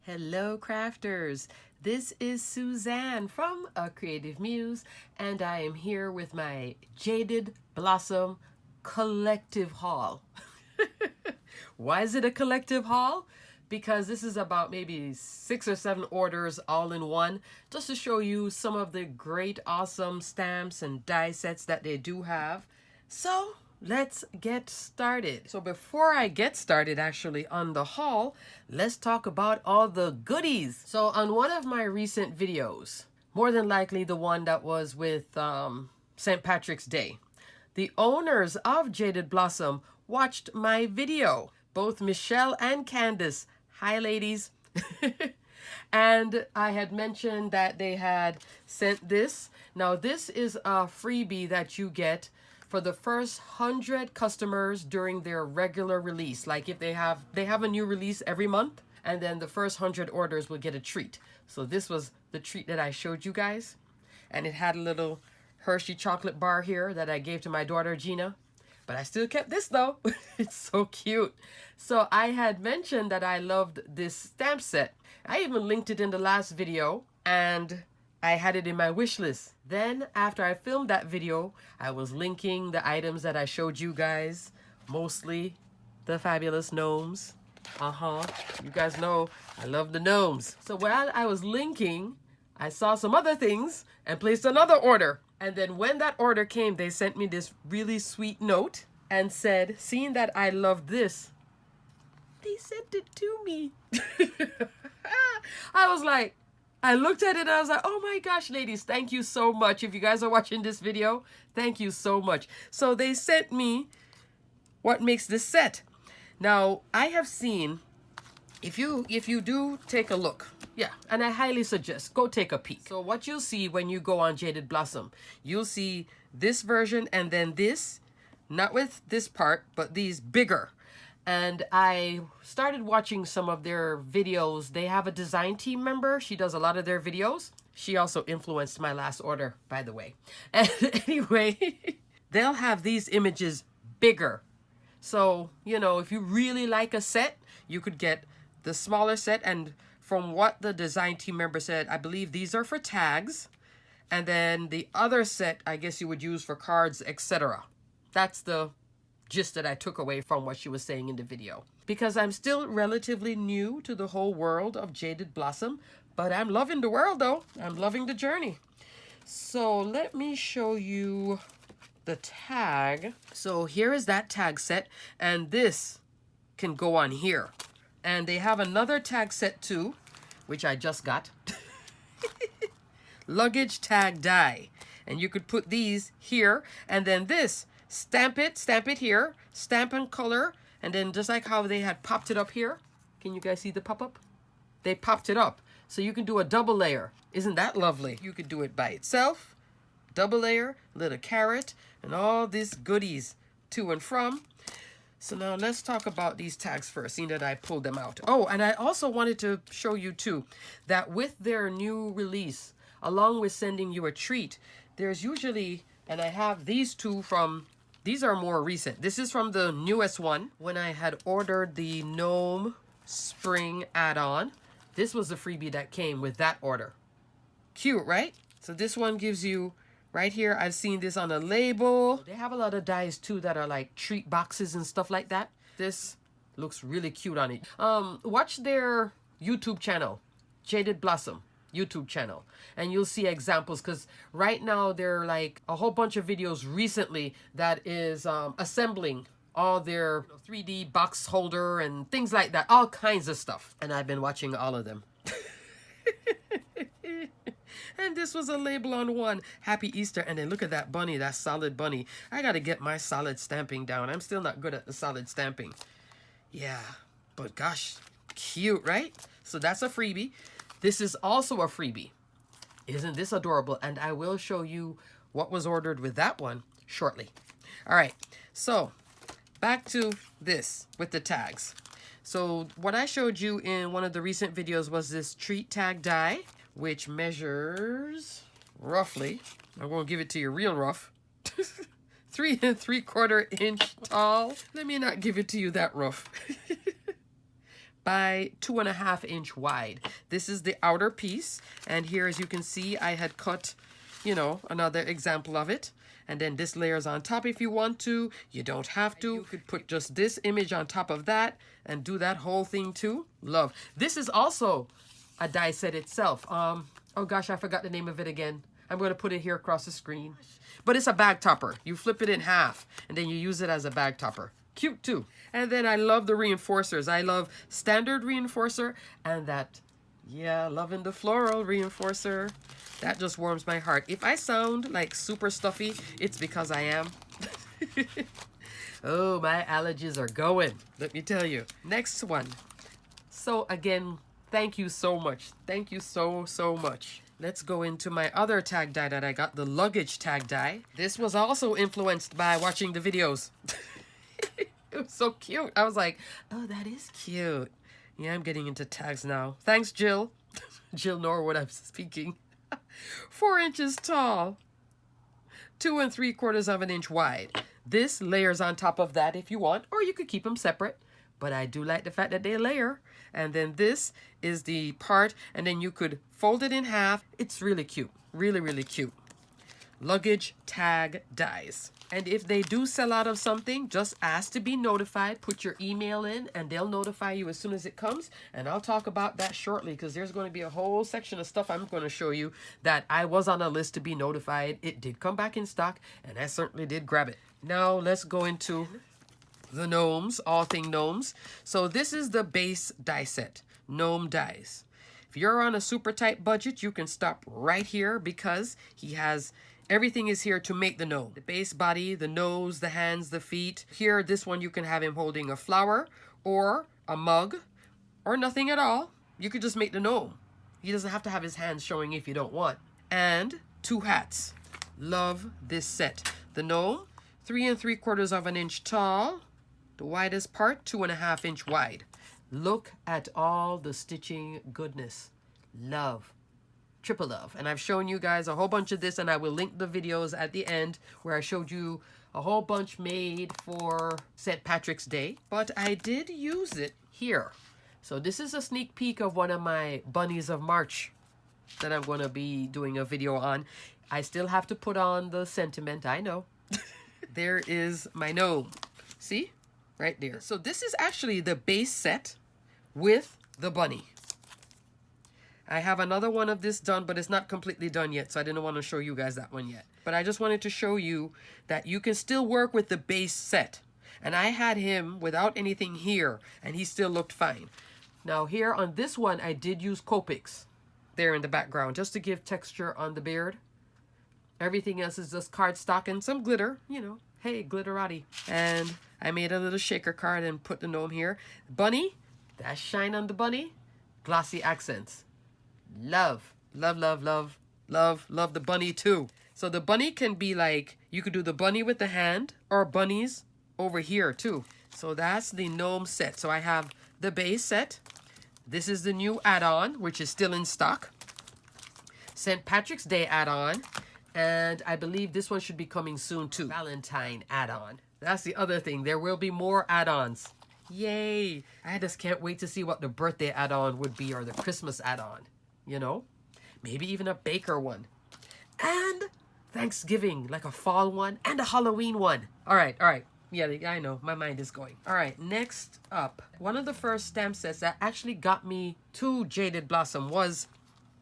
Hello crafters, this is Suzanne from A Creative Muse and I am here with my Jaded Blossom collective haul. Why is it a collective haul? Because this is about maybe 6 or 7 orders all in one, just to show you some of the great awesome stamps and die sets that they do have. So let's get started. So before I get started actually on the haul, let's talk about all the goodies. So on one of my recent videos, more than likely the one that was with St. Patrick's Day, the owners of Jaded Blossom watched my video. Both Michelle and Candace. Hi ladies. And I had mentioned that they had sent this. Now this is a freebie that you get for the first 100 customers during their regular release. Like if they have a new release every month, and then the first 100 orders will get a treat. So this was the treat that I showed you guys, and it had a little Hershey chocolate bar here that I gave to my daughter Gina, but I still kept this though. It's so cute. So I had mentioned that I loved this stamp set. I even linked it in the last video, and I had it in my wish list. Then after I filmed that video, I was linking the items that I showed you guys, mostly the fabulous gnomes. You guys know I love the gnomes. So while I was linking, I saw some other things and placed another order. And then when that order came, they sent me this really sweet note and said, seeing that I loved this, they sent it to me. I was like, I looked at it and I was like, oh my gosh, ladies, thank you so much. If you guys are watching this video, thank you so much. So they sent me what makes this set. Now, I have seen, if you do take a look, yeah, and I highly suggest, go take a peek. So what you'll see when you go on Jaded Blossom, you'll see this version and then this, not with this part, but these bigger. And I started watching some of their videos. They have a design team member. She does a lot of their videos. She also influenced my last order, by the way. And anyway, they'll have these images bigger. So, you know, if you really like a set, you could get the smaller set. And from what the design team member said, I believe these are for tags. And then the other set, I guess you would use for cards, etc. That's the gist that I took away from what she was saying in the video. Because I'm still relatively new to the whole world of Jaded Blossom, but I'm loving the world though. I'm loving the journey. So let me show you the tag. So here is that tag set, and this can go on here. And they have another tag set too, which I just got. Luggage tag die. And you could put these here, and then this, stamp it here, stamp and color, and then just like how they had popped it up here. Can you guys see the pop-up? They popped it up. So you can do a double layer. Isn't that lovely? You could do it by itself, double layer, little carrot, and all these goodies to and from. So now let's talk about these tags first, seeing that I pulled them out. Oh, and I also wanted to show you too, that with their new release, along with sending you a treat, there's usually, and I have these two from, these are more recent. This is from the newest one, when I had ordered the Gnome Spring add-on. This was the freebie that came with that order. Cute, right? So this one gives you, right here, I've seen this on a label. They have a lot of dies too that are like treat boxes and stuff like that. This looks really cute on it. Watch their YouTube channel, Jaded Blossom YouTube channel, and you'll see examples, because right now they're like a whole bunch of videos recently that is assembling all their 3D box holder and things like that, all kinds of stuff, and I've been watching all of them. And this was a label on one. Happy Easter. And then look at that bunny, that solid bunny. I gotta get my solid stamping down. I'm still not good at the solid stamping. Yeah, but gosh, cute, right? So that's a freebie. This is also a freebie. Isn't this adorable? And I will show you what was ordered with that one shortly. All right, so back to this with the tags. So what I showed you in one of the recent videos was this treat tag die, which measures roughly, I'm going to give it to you real rough, 3 3/4 inch tall. Let me not give it to you that rough. by 2.5 inch wide. This is the outer piece, and here, as you can see, I had cut, you know, another example of it. And then this layers on top if you want to. You don't have to. You could put just this image on top of that and do that whole thing too. Love. This is also a die set itself. Oh gosh, I forgot the name of it again. I'm going to put it here across the screen. But it's a bag topper. You flip it in half and then you use it as a bag topper. Cute too. And then I love the reinforcers. I love standard reinforcer and that, yeah, loving the floral reinforcer. That just warms my heart. If I sound like super stuffy, it's because I am. Oh, my allergies are going, let me tell you. Next one. So again, thank you so much. Thank you so much. Let's go into my other tag die that I got, the luggage tag die. This was also influenced by watching the videos. It was so cute. I was like, oh, that is cute. Yeah, I'm getting into tags now. Thanks, Jill. Jill Norwood, I'm speaking. 4 inches tall, 2 3/4 inch wide. This layers on top of that if you want, or you could keep them separate. But I do like the fact that they layer. And then this is the part, and then you could fold it in half. It's really cute. Really cute. Luggage tag dies. And if they do sell out of something, just ask to be notified. Put your email in and they'll notify you as soon as it comes. And I'll talk about that shortly because there's going to be a whole section of stuff I'm going to show you that I was on a list to be notified. It did come back in stock and I certainly did grab it. Now let's go into the gnomes, all thing gnomes. So this is the base die set, Gnome Dies. If you're on a super tight budget, you can stop right here because he has everything is here to make the gnome. The base body, the nose, the hands, the feet. Here, this one, you can have him holding a flower or a mug or nothing at all. You could just make the gnome. He doesn't have to have his hands showing if you don't want. And 2 hats. Love this set. The gnome, 3 3/4 inch tall. The widest part, 2.5 inch wide. Look at all the stitching goodness. Love. Triple love. And I've shown you guys a whole bunch of this and I will link the videos at the end where I showed you a whole bunch made for St. Patrick's Day. But I did use it here. So this is a sneak peek of one of my Bunnies of March that I'm going to be doing a video on. I still have to put on the sentiment, I know. There is my gnome. See? Right there. So this is actually the base set with the bunny. I have another one of this done, but it's not completely done yet, so I didn't want to show you guys that one yet. But I just wanted to show you that you can still work with the base set. And I had him without anything here, and he still looked fine. Now here on this one, I did use Copics there in the background, just to give texture on the beard. Everything else is just cardstock and some glitter, you know. Hey, glitterati. And I made a little shaker card and put the gnome here. Bunny, that shine on the bunny. Glossy accents. Love the bunny too. So the bunny can be like, you could do the bunny with the hand or bunnies over here too. So that's the gnome set. So I have the base set. This is the new add-on, which is still in stock. St. Patrick's Day add-on. And I believe this one should be coming soon too. Valentine add-on. That's the other thing. There will be more add-ons. Yay. I just can't wait to see what the birthday add-on would be or the Christmas add-on. You know, maybe even a baker one. And Thanksgiving, like a fall one and a Halloween one. All right. Yeah, I know. My mind is going. All right, next up. One of the first stamp sets that actually got me to Jaded Blossom was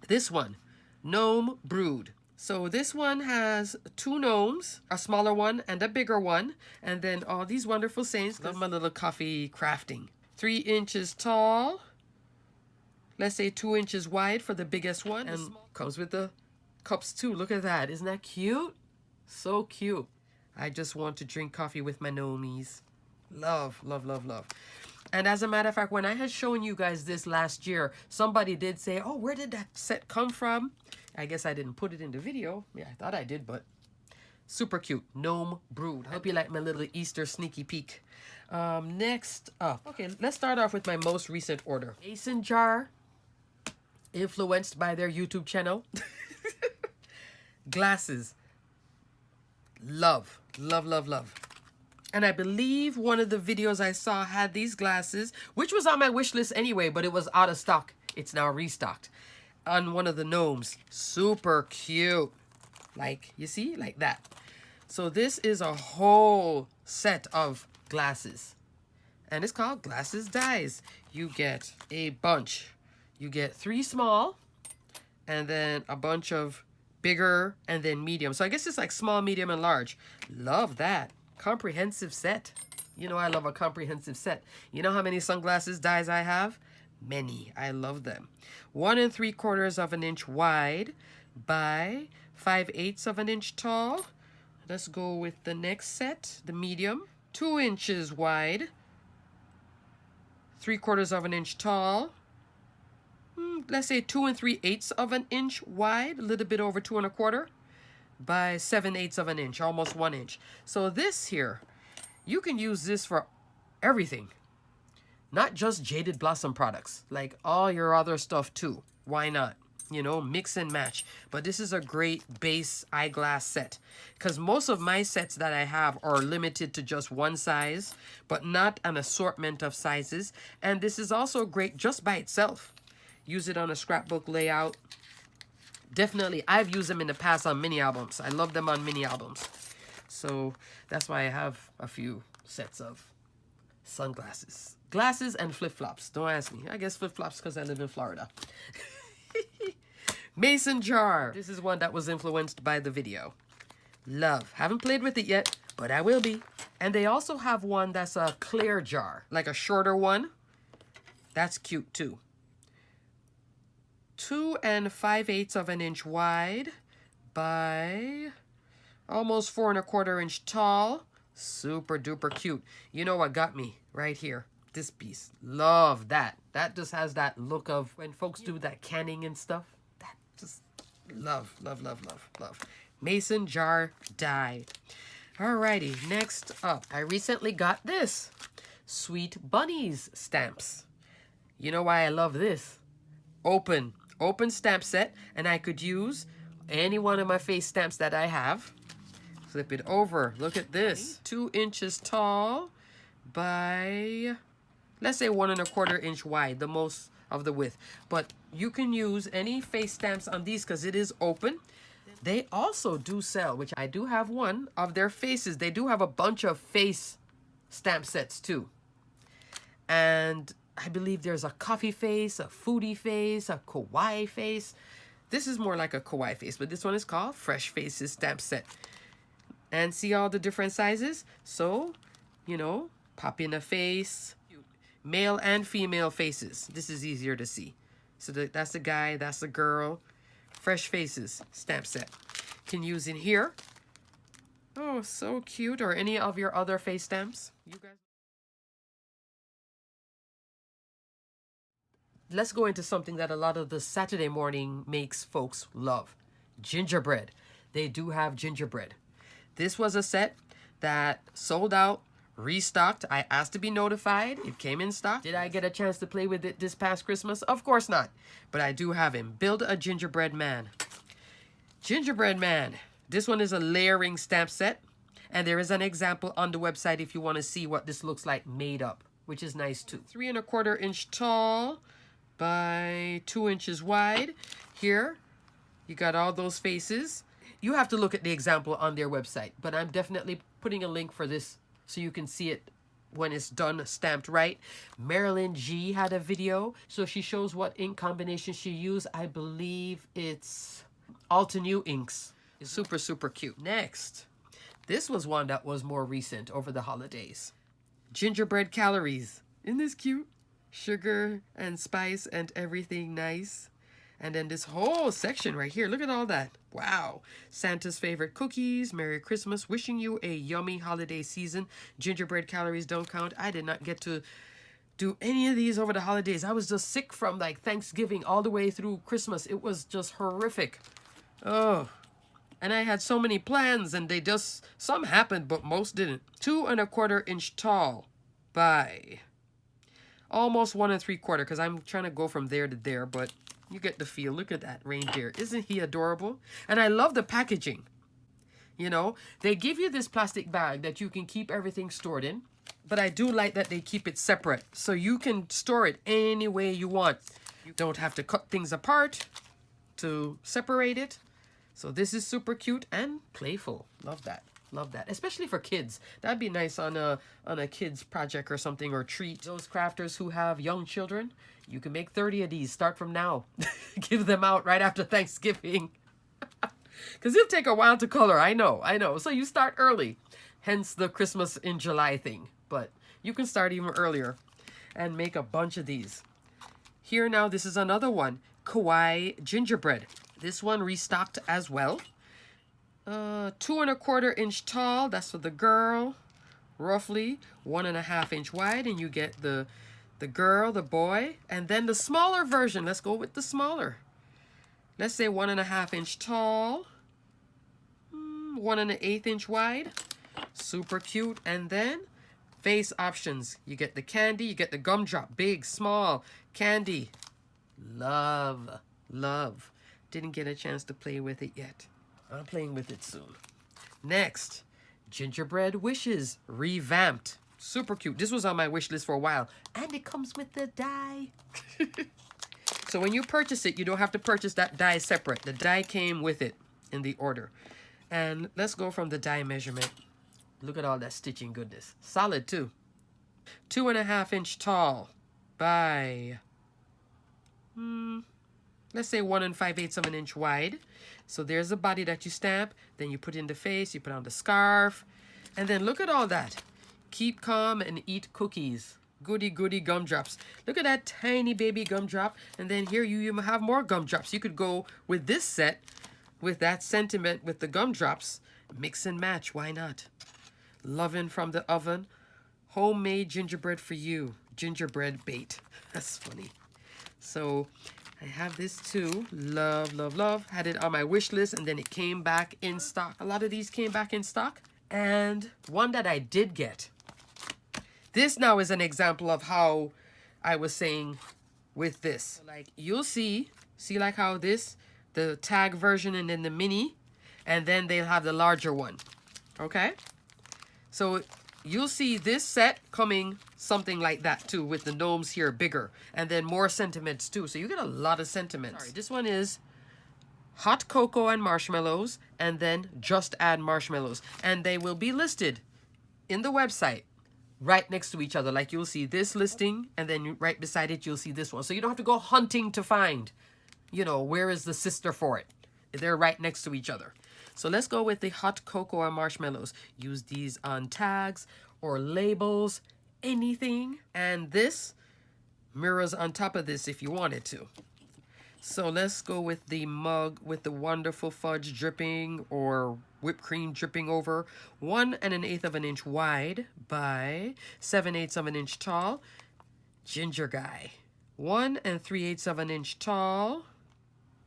this one, Gnome Brood. So this one has 2 gnomes, a smaller one and a bigger one. And then all these wonderful sayings. Love my little coffee crafting. 3 inches tall. Let's say 2 inches wide for the biggest one. And comes with the cups too. Look at that. Isn't that cute? So cute. I just want to drink coffee with my gnomies. Love. And as a matter of fact, when I had shown you guys this last year, somebody did say, oh, where did that set come from? I guess I didn't put it in the video. Yeah, I thought I did, but super cute. Gnome Brood. Hope you like my little Easter sneaky peek. Next up. Okay, let's start off with my most recent order. Mason jar. Influenced by their YouTube channel. Glasses. Love. And I believe one of the videos I saw had these glasses, which was on my wish list anyway, but it was out of stock. It's now restocked on one of the gnomes. Super cute. Like, you see, like that. So this is a whole set of glasses. And it's called Glasses Dies. You get a bunch. You get 3 small, and then a bunch of bigger, and then medium. So I guess it's like small, medium, and large. Love that. Comprehensive set. You know I love a comprehensive set. You know how many sunglasses dies I have? Many. I love them. 1 3/4 of an inch wide by 5/8 of an inch tall. Let's go with the next set, the medium. 2 inches wide, 3/4 of an inch tall. Let's say 2 3/8 of an inch wide, a little bit over 2 1/4 by 7/8 of an inch, almost 1 inch. So this here, you can use this for everything, not just Jaded Blossom products, like all your other stuff too. Why not? You know, mix and match. But this is a great base eyeglass set, because most of my sets that I have are limited to just one size, but not an assortment of sizes. And this is also great just by itself. Use it on a scrapbook layout. Definitely, I've used them in the past on mini albums. I love them on mini albums. So that's why I have a few sets of sunglasses. Glasses and flip-flops. Don't ask me. I guess flip-flops because I live in Florida. Mason jar. This is one that was influenced by the video. Love. Haven't played with it yet, but I will be. And they also have one that's a clear jar, like a shorter one. That's cute too. 2 5/8 of an inch wide by almost 4 1/4 inch tall. Super duper cute. You know what got me right here? This piece. Love that. That just has that look of when folks do that canning and stuff. That just love, love, love, love, love. Mason jar die. Alrighty, next up. I recently got this. Sweet Bunnies stamps. You know why I love this? Open stamp set, and I could use any one of my face stamps that I have. Flip it over. Look at this. 2 inches tall by, let's say 1 1/4 inch wide, the most of the width. But you can use any face stamps on these because it is open. They also do sell, which I do have one of their faces. They do have a bunch of face stamp sets too. And I believe there's a coffee face, a foodie face, a kawaii face. This is more like a kawaii face, but this one is called Fresh Faces Stamp Set. And see all the different sizes? So, you know, pop in a face, male and female faces. This is easier to see. So that's the guy, that's the girl. Fresh Faces Stamp Set. Can use in here. Oh, so cute. Or any of your other face stamps. You guys. Let's go into something that a lot of the Saturday morning makes folks love. Gingerbread. They do have gingerbread. This was a set that sold out, restocked. I asked to be notified. It came in stock. Did I get a chance to play with it this past Christmas? Of course not. But I do have him. Build a gingerbread man. Gingerbread man. This one is a layering stamp set. And there is an example on the website if you want to see what this looks like made up, which is nice too. 3 1/4 inch tall by 2 inches wide. Here, you got all those faces. You have to look at the example on their website, but I'm definitely putting a link for this so you can see it when it's done stamped right. Marilyn G had a video, so she shows what ink combination she used. I believe it's Altenew inks. It's super, super cute. Next, this was one that was more recent over the holidays. Gingerbread calories. Isn't this cute? Sugar and spice and everything nice. And then this whole section right here, look at all that. Wow. Santa's favorite cookies, Merry Christmas, wishing you a yummy holiday season. Gingerbread calories don't count. I did not get to do any of these over the holidays. I was just sick from like Thanksgiving all the way through Christmas. It was just horrific. Oh. And I had so many plans and they just, some happened, but most didn't. 2 1/4 inch tall by almost 1 3/4, because I'm trying to go from there to there, but you get the feel. Look at that reindeer. Isn't he adorable? And I love the packaging. You know, they give you this plastic bag that you can keep everything stored in. But I do like that they keep it separate, so you can store it any way you want. You don't have to cut things apart to separate it. So this is super cute and playful. Love that. Love that. Especially for kids. That'd be nice on a kid's project or something, or treat. Those crafters who have young children, you can make 30 of these. Start from now. Give them out right after Thanksgiving. Because it'll take a while to color. I know. So you start early. Hence the Christmas in July thing. But you can start even earlier and make a bunch of these. Here now, this is another one. Kawaii Gingerbread. This one restocked as well. 2 1/4 inch tall. That's for the girl. Roughly 1.5 inch wide. And you get the girl, the boy. And then the smaller version. Let's go with the smaller. Let's say 1.5 inch tall. 1 1/8 inch wide. Super cute. And then face options. You get the candy. You get the gumdrop. Big, small, candy. Love. Didn't get a chance to play with it yet. I'm playing with it soon. Next, Gingerbread Wishes revamped. Super cute. This was on my wish list for a while. And it comes with the die. So when you purchase it, you don't have to purchase that die separate. The die came with it in the order. And let's go from the die measurement. Look at all that stitching goodness. Solid too. 2.5 inch tall by let's say 1 5/8 of an inch wide. So there's the body that you stamp. Then you put in the face, you put on the scarf. And then look at all that. Keep calm and eat cookies. Goody gumdrops. Look at that tiny baby gumdrop. And then here you have more gumdrops. You could go with this set with that sentiment with the gumdrops. Mix and match. Why not? Lovin' from the oven. Homemade gingerbread for you. Gingerbread bait. That's funny. So I have this too. Love. Had it on my wish list and then it came back in stock. A lot of these came back in stock. And one that I did get. This now is an example of how I was saying with this. Like you'll see like how this, the tag version and then the mini, and then they'll have the larger one. Okay? So you'll see this set coming something like that too, with the gnomes here bigger and then more sentiments too. So you get a lot of sentiments. Sorry, this one is hot cocoa and marshmallows, and then just add marshmallows. And they will be listed in the website right next to each other. Like you'll see this listing and then right beside it, you'll see this one. So you don't have to go hunting to find, you know, where is the sister for it. They're right next to each other. So let's go with the hot cocoa and marshmallows. Use these on tags or labels, anything. And this mirrors on top of this if you wanted to. So let's go with the mug with the wonderful fudge dripping or whipped cream dripping over. 1 1/8 of an inch wide by 7/8 of an inch tall. Ginger guy. 1 3/8 of an inch tall.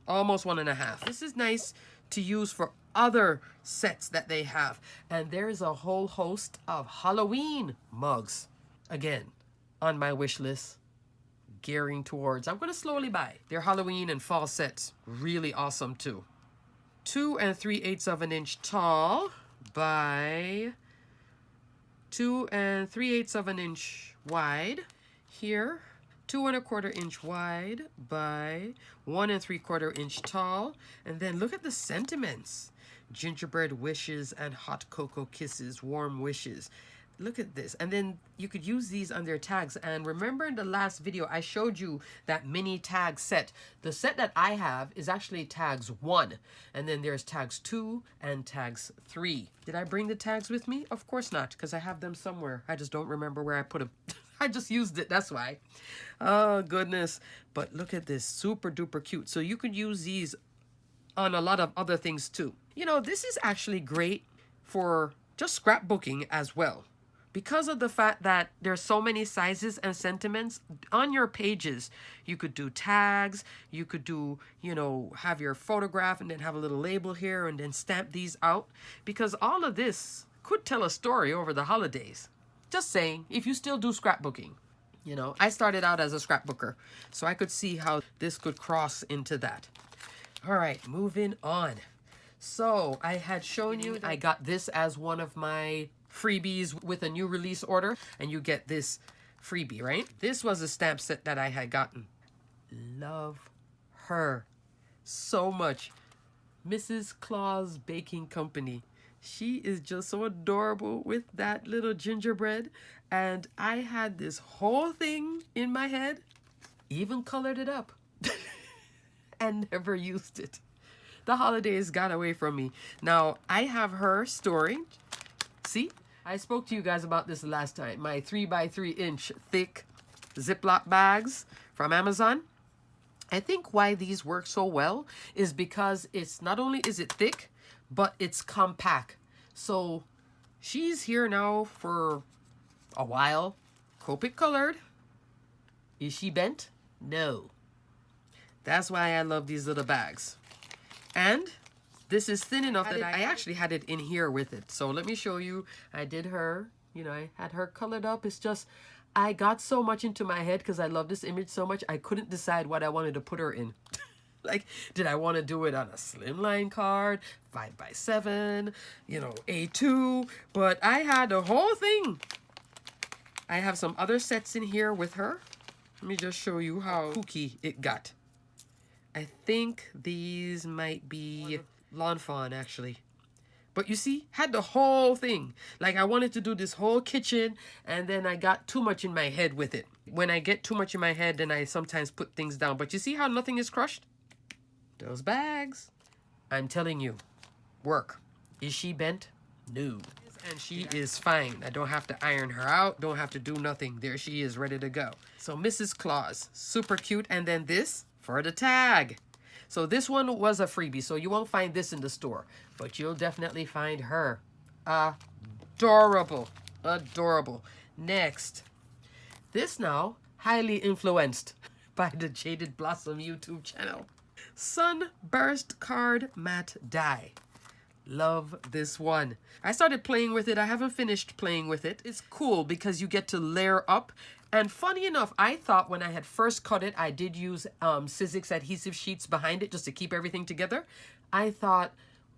Almost 1.5. This is nice to use for other sets that they have. And there's a whole host of Halloween mugs. Again, on my wish list. Gearing towards, I'm going to slowly buy. Their Halloween and fall sets. Really awesome too. 2 3/8 of an inch tall by 2 3/8 of an inch wide. Here, 2 1/4 inch wide by 1 3/4 inch tall. And then look at the sentiments. Gingerbread wishes and hot cocoa kisses, warm wishes. Look at this. And then you could use these on their tags. And remember in the last video, I showed you that mini tag set. The set that I have is actually tags 1. And then there's tags 2 and tags 3. Did I bring the tags with me? Of course not, because I have them somewhere. I just don't remember where I put them. I just used it, that's why. Oh, goodness. But look at this, super duper cute. So you could use these on a lot of other things too. You know, this is actually great for just scrapbooking as well. Because of the fact that there's so many sizes and sentiments on your pages, you could do tags, you could do, you know, have your photograph and then have a little label here and then stamp these out. Because all of this could tell a story over the holidays. Just saying, if you still do scrapbooking. You know, I started out as a scrapbooker, so I could see how this could cross into that. All right, moving on. So I had shown you, I got this as one of my freebies with a new release order, and you get this freebie, right? This was a stamp set that I had gotten. Love her so much. Mrs. Claus Baking Company. She is just so adorable with that little gingerbread. And I had this whole thing in my head, even colored it up, and never used it. The holidays got away from me. Now, I have her story. See, I spoke to you guys about this last time. My 3x3-inch thick Ziploc bags from Amazon. I think why these work so well is because it's not only is it thick, but it's compact. So she's here now for a while. Copic colored. Is she bent? No. That's why I love these little bags. And this is thin enough that I actually had it in here with it. So let me show you. I did her, you know, I had her colored up. It's just, I got so much into my head because I love this image so much. I couldn't decide what I wanted to put her in. Like, did I want to do it on a Slimline card, 5x7, you know, A2? But I had the whole thing. I have some other sets in here with her. Let me just show you how kooky it got. I think these might be Lawn Fawn, actually. But you see, had the whole thing. Like, I wanted to do this whole kitchen, and then I got too much in my head with it. When I get too much in my head, then I sometimes put things down. But you see how nothing is crushed? Those bags. I'm telling you, work. Is she bent? No. And she is fine. I don't have to iron her out. Don't have to do nothing. There she is, ready to go. So Mrs. Claus, super cute. And then this for the tag. So this one was a freebie, so you won't find this in the store, but you'll definitely find her. Adorable. Adorable. Next. This now, highly influenced by the Jaded Blossom YouTube channel. Sunburst Card Matte Die. Love this one. I started playing with it. I haven't finished playing with it. It's cool because you get to layer up. And funny enough, I thought when I had first cut it, I did use Sizzix adhesive sheets behind it just to keep everything together. I thought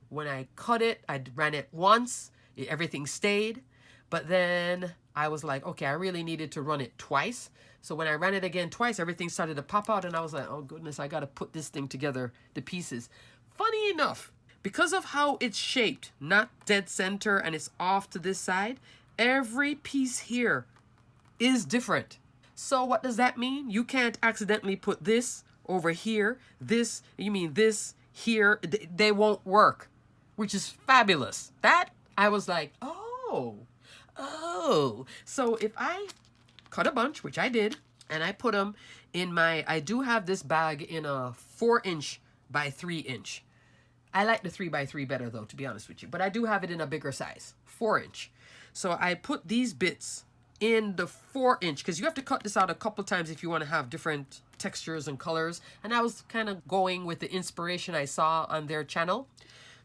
when I cut it, I ran it once, everything stayed. But then I was like, okay, I really needed to run it twice. So when I ran it again twice, everything started to pop out. And I was like, oh goodness, I got to put this thing together, the pieces. Funny enough, because of how it's shaped, not dead center and it's off to this side, every piece here is different. So what does that mean? You can't accidentally put this over here, this, you mean this here, they won't work, which is fabulous. That, I was like, oh. So if I cut a bunch, which I did, and I put them in my, I do have this bag in a 4-inch by 3-inch. I like the 3x3 better though, to be honest with you, but I do have it in a bigger size, 4-inch. So I put these bits in the 4-inch because you have to cut this out a couple times if you want to have different textures and colors. And I was kind of going with the inspiration I saw on their channel.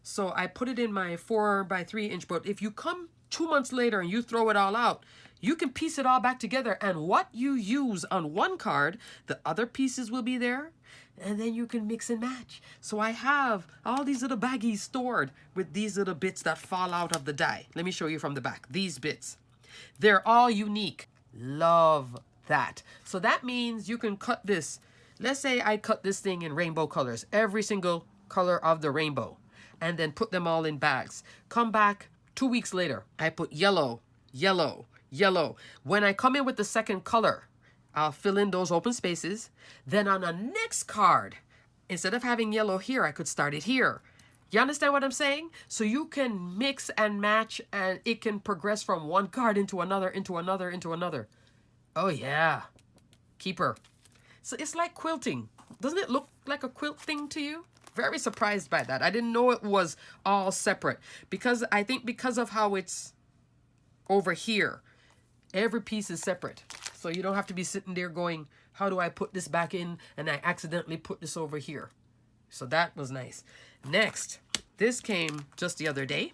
So I put it in my 4x3-inch, but if you come 2 months later and you throw it all out, you can piece it all back together. And what you use on one card, the other pieces will be there. And then you can mix and match. So I have all these little baggies stored with these little bits that fall out of the die. Let me show you from the back. These bits. They're all unique. Love that. So that means you can cut this. Let's say I cut this thing in rainbow colors. Every single color of the rainbow. And then put them all in bags. Come back 2 weeks later. I put yellow, yellow, yellow. When I come in with the second color, I'll fill in those open spaces. Then on the next card, instead of having yellow here, I could start it here. You understand what I'm saying? So you can mix and match and it can progress from one card into another, into another, into another. Oh yeah. Keeper. So it's like quilting. Doesn't it look like a quilt thing to you? Very surprised by that. I didn't know it was all separate. Because I think because of how it's over here, every piece is separate. So you don't have to be sitting there going, how do I put this back in? And I accidentally put this over here. So that was nice. Next, this came just the other day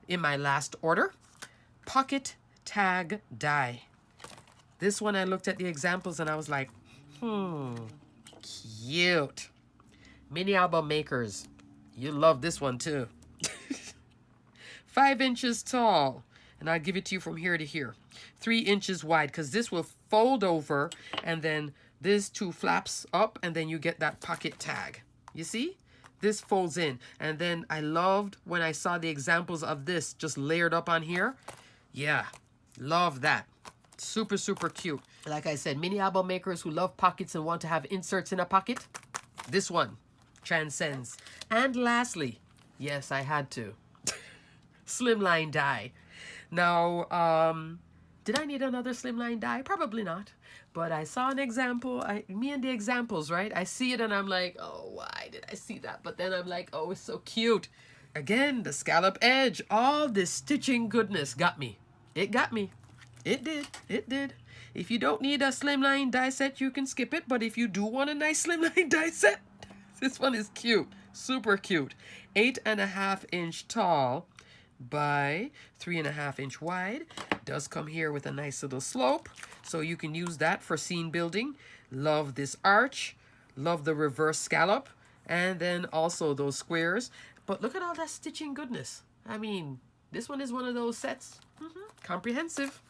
in my last order. Pocket Tag Die. This one I looked at the examples and I was like, cute. Mini album makers, You love this one too. 5 inches tall. And I'll give it to you from here to here. 3 inches wide, because this will fold over, and then this 2 flaps up, and then you get that pocket tag. You see? This folds in. And then I loved when I saw the examples of this just layered up on here. Yeah, love that. Super, super cute. Like I said, mini album makers who love pockets and want to have inserts in a pocket, this one transcends. And lastly, yes, I had to. Slimline Die. Now, did I need another Slimline Die? Probably not. But I saw an example. Me and the examples, right? I see it and I'm like, oh, why did I see that? But then I'm like, oh, it's so cute. Again, the scallop edge. All this stitching goodness got me. It got me. It did. It did. If you don't need a Slimline die set, you can skip it. But if you do want a nice Slimline die set, this one is cute. Super cute. 8.5 inch tall by 3.5 inch wide. Does come here with a nice little slope, so you can use that for scene building. Love this arch. Love the reverse scallop, and then also those squares. But look at all that stitching goodness. I mean, this one is one of those sets. Comprehensive.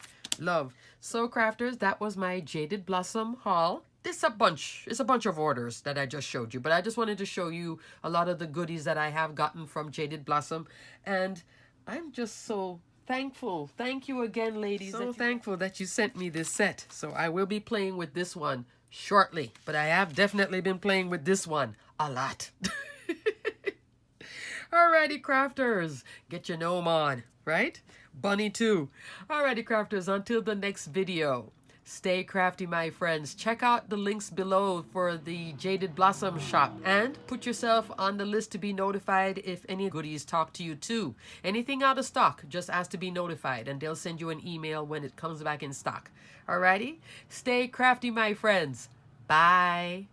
Love. So crafters, that was my Jaded Blossom haul. It's a bunch of orders that I just showed you, but I just wanted to show you a lot of the goodies that I have gotten from Jaded Blossom, and I'm just so thankful. Thank you again, ladies. So thankful that you sent me this set. So I will be playing with this one shortly, but I have definitely been playing with this one a lot. Alrighty, crafters, get your gnome on, right? Bunny too. Alrighty, crafters, until the next video. Stay crafty, my friends. Check out the links below for the Jaded Blossom shop, and put yourself on the list to be notified if any goodies talk to you too. Anything out of stock, just ask to be notified, and they'll send you an email when it comes back in stock. Alrighty? Stay crafty, my friends. Bye.